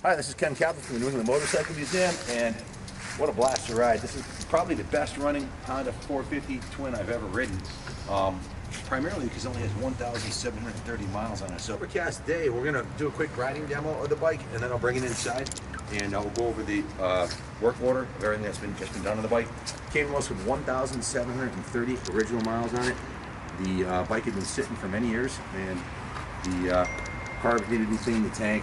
Hi, this is Ken Kaplan from the New England Motorcycle Museum, and what a blast to ride. This is probably the best running Honda 450 twin I've ever ridden, primarily because it only has 1,730 miles on it. So overcast day, we're going to do a quick riding demo of the bike, and then I'll bring it inside, and I'll go over the work order of everything that's just been done on the bike. Came to us with 1,730 original miles on it. The bike had been sitting for many years, and the carb needed to be cleaned, the tank,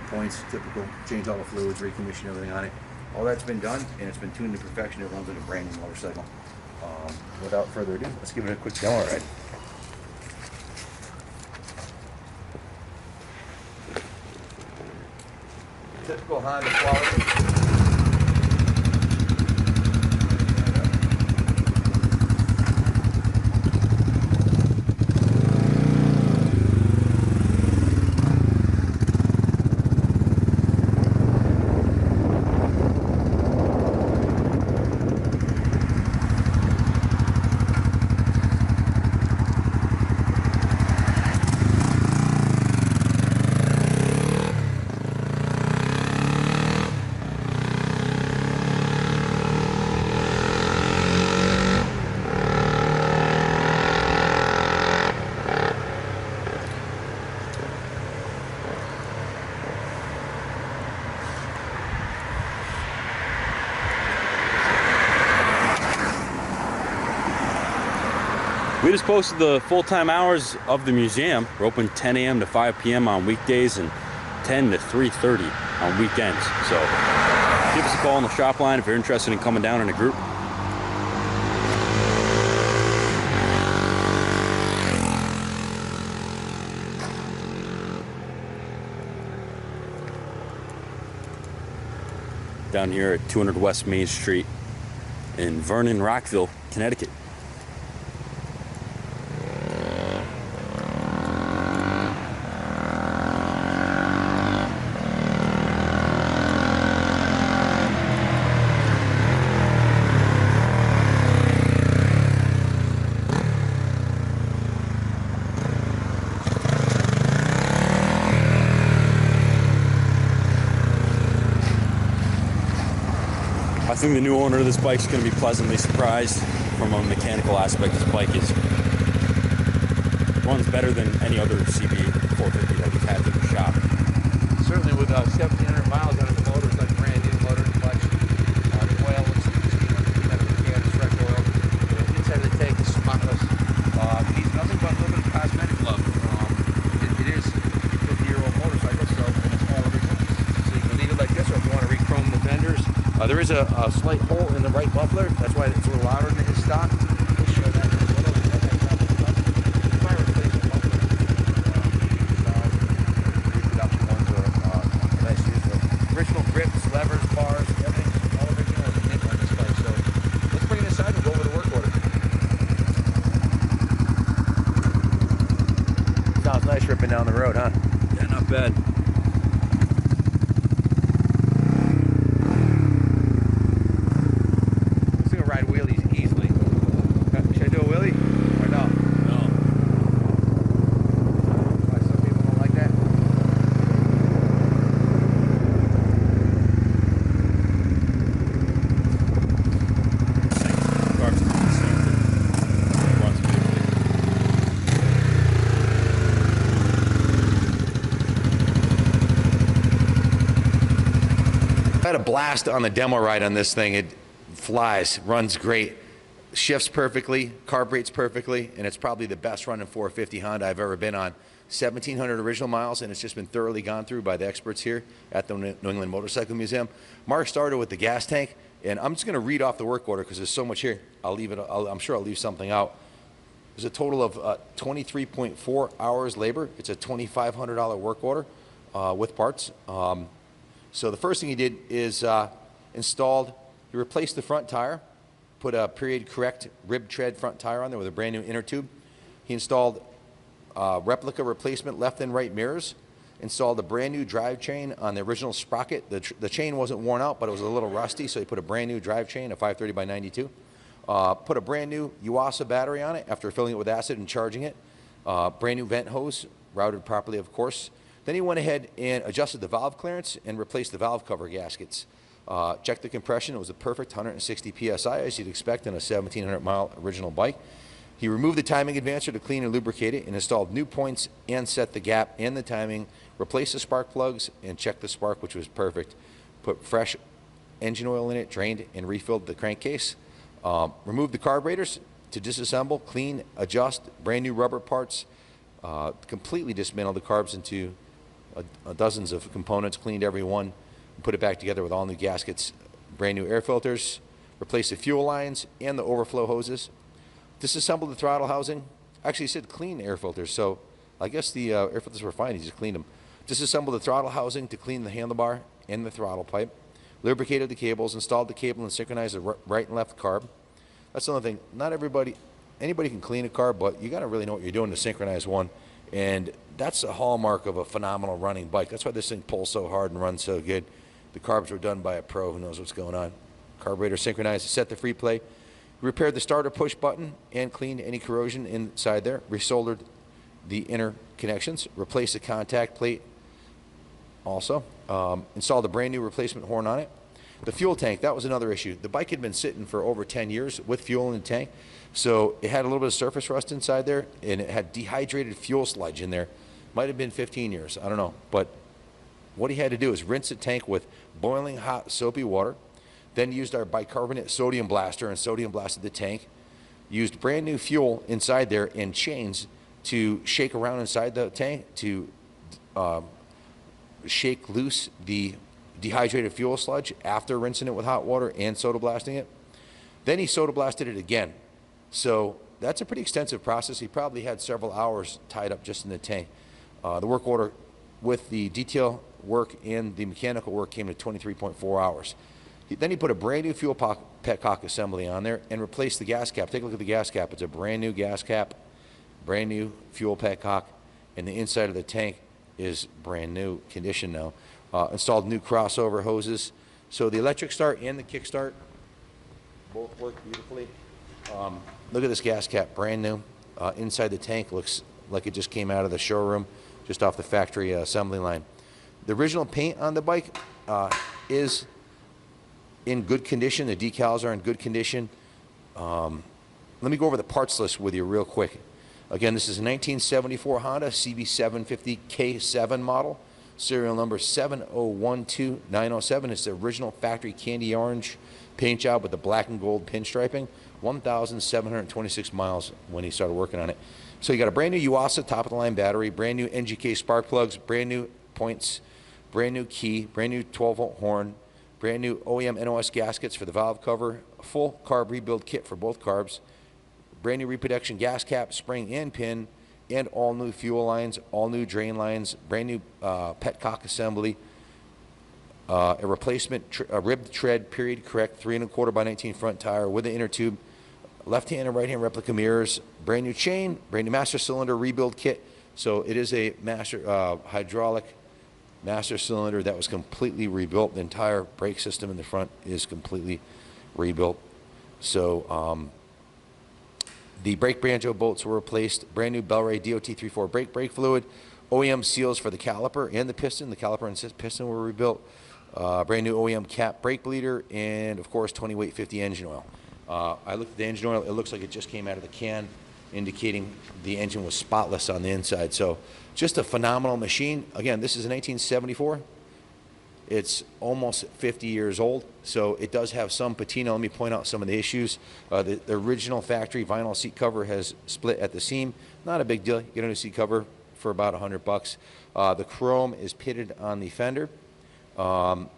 points, typical, change all the fluids, recommission everything on it. All that's been done, and it's been tuned to perfection. It runs like a brand new motorcycle. Without further ado, let's give it a quick demo ride. Typical Honda quality. We just posted the full-time hours of the museum. We're open 10 a.m. to 5 p.m. on weekdays and 10 to 3:30 on weekends. So give us a call on the shop line if you're interested in coming down in a group. Down here at 200 West Main Street in Vernon, Rockville, Connecticut. I think the new owner of this bike is going to be pleasantly surprised from a mechanical aspect. This bike runs better than any other CB450 that we've had in the shop. Certainly with 1,700 miles on it, the motor is like brand new motor clutch. The oil looks kind of mechanical, fresh oil. The inside of the tank is spotless. It needs nothing but a little bit of cosmetic love. It is a 50-year-old motorcycle, so it's all original. So you can leave it like this, or if you want to re-chrome the fenders. There is a slight hole in the right muffler. That's why it's a little louder than his stock. We'll show that in a little. My replacement muffler. Reproduction ones are nice use. Original grips, levers, bars, everything's all original and mint on this bike. So let's bring it inside and go over the work order. Sounds nice ripping down the road, huh? Yeah, not bad. I had a blast on the demo ride on this thing. It flies, runs great, shifts perfectly, carburates perfectly, and it's probably the best running 450 Honda I've ever been on. 1,700 original miles, and it's just been thoroughly gone through by the experts here at the New England Motorcycle Museum. Mark started with the gas tank, and I'm just going to read off the work order because there's so much here. I'm sure I'll leave something out. There's a total of 23.4 hours labor. It's a $2,500 work order with parts. So the first thing he did is he replaced the front tire, put a period correct rib tread front tire on there with a brand new inner tube. He installed replica replacement left and right mirrors, installed a brand new drivetrain on the original sprocket. The chain wasn't worn out, but it was a little rusty, so he put a brand new drivetrain, a 530 by 92. Put a brand new Yuasa battery on it after filling it with acid and charging it. Brand new vent hose, routed properly, of course. Then he went ahead and adjusted the valve clearance and replaced the valve cover gaskets. Checked the compression. It was a perfect 160 psi, as you'd expect on a 1,700-mile original bike. He removed the timing advancer to clean and lubricate it and installed new points and set the gap and the timing, replaced the spark plugs and checked the spark, which was perfect. Put fresh engine oil in it, drained and refilled the crankcase. Removed the carburetors to disassemble, clean, adjust, brand new rubber parts. Completely dismantled the carbs into dozens of components, cleaned every one, and put it back together with all new gaskets, brand new air filters, replaced the fuel lines and the overflow hoses. Disassembled the throttle housing. Actually, he said clean air filters, so I guess the air filters were fine. He just cleaned them. Disassembled the throttle housing to clean the handlebar and the throttle pipe. Lubricated the cables, installed the cable, and synchronized the right and left carb. That's another thing. Not everybody, anybody can clean a carb, but you got to really know what you're doing to synchronize one. And that's a hallmark of a phenomenal running bike. That's why this thing pulls so hard and runs so good. The carbs were done by a pro who knows what's going on. Carburetor synchronized, set the free play. Repaired the starter push button and cleaned any corrosion inside there. Resoldered the inner connections. Replaced the contact plate also. Installed a brand new replacement horn on it. The fuel tank, that was another issue. The bike had been sitting for over 10 years with fuel in the tank, so it had a little bit of surface rust inside there, and it had dehydrated fuel sludge in there. Might have been 15 years, I don't know. But what he had to do is rinse the tank with boiling hot soapy water, then used our bicarbonate sodium blaster and sodium blasted the tank, used brand new fuel inside there and chains to shake around inside the tank to shake loose the dehydrated fuel sludge after rinsing it with hot water and soda blasting it. Then he soda blasted it again. So that's a pretty extensive process. He probably had several hours tied up just in the tank. The work order with the detail work and the mechanical work came to 23.4 hours. Then he put a brand new fuel petcock assembly on there and replaced the gas cap. Take a look at the gas cap. It's a brand new gas cap, brand new fuel petcock, and the inside of the tank is brand new condition now. Installed new crossover hoses. So the electric start and the kick start both work beautifully. Look at this gas cap, brand new. Inside the tank looks like it just came out of the showroom, just off the factory assembly line. The original paint on the bike is in good condition. The decals are in good condition. Let me go over the parts list with you real quick. Again, this is a 1974 Honda CB450 K7 model. Serial number 7012907. It's the original factory candy orange paint job with the black and gold pinstriping. 1,726 miles when he started working on it. So you got a brand new Yuasa top of the line battery, brand new NGK spark plugs, brand new points, brand new key, brand new 12-volt horn, brand new OEM NOS gaskets for the valve cover, a full carb rebuild kit for both carbs, brand new reproduction gas cap, spring and pin, and all new fuel lines, all new drain lines, brand new petcock assembly, a replacement ribbed tread period correct 3 1/4 by 19 front tire with the inner tube, left-hand and right-hand replica mirrors, brand new chain, brand new master cylinder rebuild kit. So it is a master hydraulic master cylinder that was completely rebuilt. The entire brake system in the front is completely rebuilt. So the brake banjo bolts were replaced, brand new Bellray DOT34 brake fluid, OEM seals for the caliper and the piston. The caliper and piston were rebuilt. Brand new OEM cap brake bleeder, and of course 20 weight 50 engine oil. I looked at the engine oil. It looks like it just came out of the can, indicating the engine was spotless on the inside. So just a phenomenal machine. Again, this is a 1974. It's almost 50 years old, so it does have some patina. Let me point out some of the issues. The original factory vinyl seat cover has split at the seam. Not a big deal. You get a new seat cover for about $100. The chrome is pitted on the fender.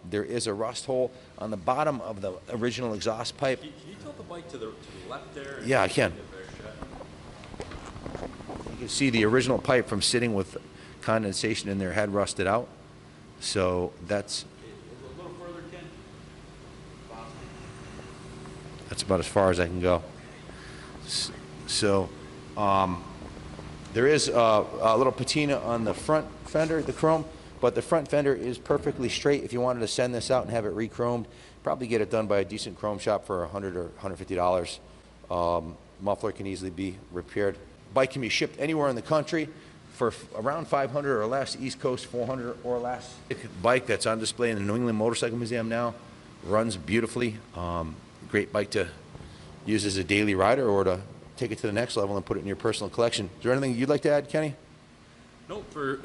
There is a rust hole on the bottom of the original exhaust pipe. Can you tilt the bike to the left there? Yeah, I can. You can see the original pipe from sitting with condensation in there had rusted out. So that's A little further, Ken. that's about as far as I can go. So there is a little patina on the front fender, the chrome, but the front fender is perfectly straight. If you wanted to send this out and have it re-chromed, probably get it done by a decent chrome shop for $100 or $150. Muffler can easily be repaired. Bike can be shipped anywhere in the country for around 500 or less, East Coast 400 or less. Bike that's on display in the New England Motorcycle Museum now, runs beautifully. Great bike to use as a daily rider or to take it to the next level and put it in your personal collection. Is there anything you'd like to add, Kenny? No, for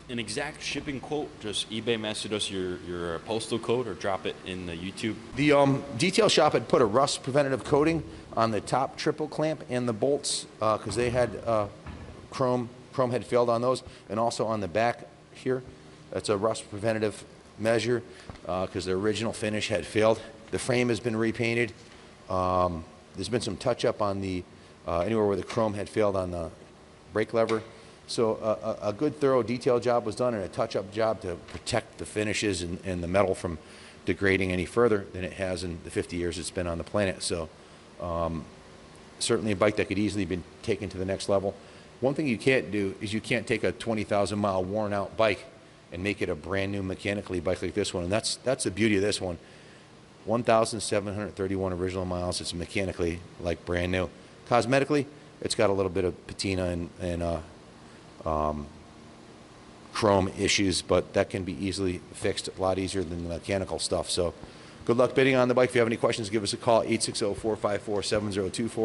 an exact shipping quote, just eBay message us your postal code or drop it in the YouTube. The detail shop had put a rust preventative coating on the top triple clamp and the bolts because they had chrome had failed on those, and also on the back here. That's a rust preventative measure because the original finish had failed. The frame has been repainted. There's been some touch up on the anywhere where the chrome had failed on the brake lever. So a good thorough detail job was done and a touch-up job to protect the finishes and the metal from degrading any further than it has in the 50 years it's been on the planet. So certainly a bike that could easily be taken to the next level. One thing you can't do is you can't take a 20,000 mile worn out bike and make it a brand new mechanically bike like this one. And that's the beauty of this one. 1,731 original miles. It's mechanically like brand new. Cosmetically, it's got a little bit of patina and chrome issues, but that can be easily fixed a lot easier than the mechanical stuff. So good luck bidding on the bike. If you have any questions, give us a call, 860-454-7024.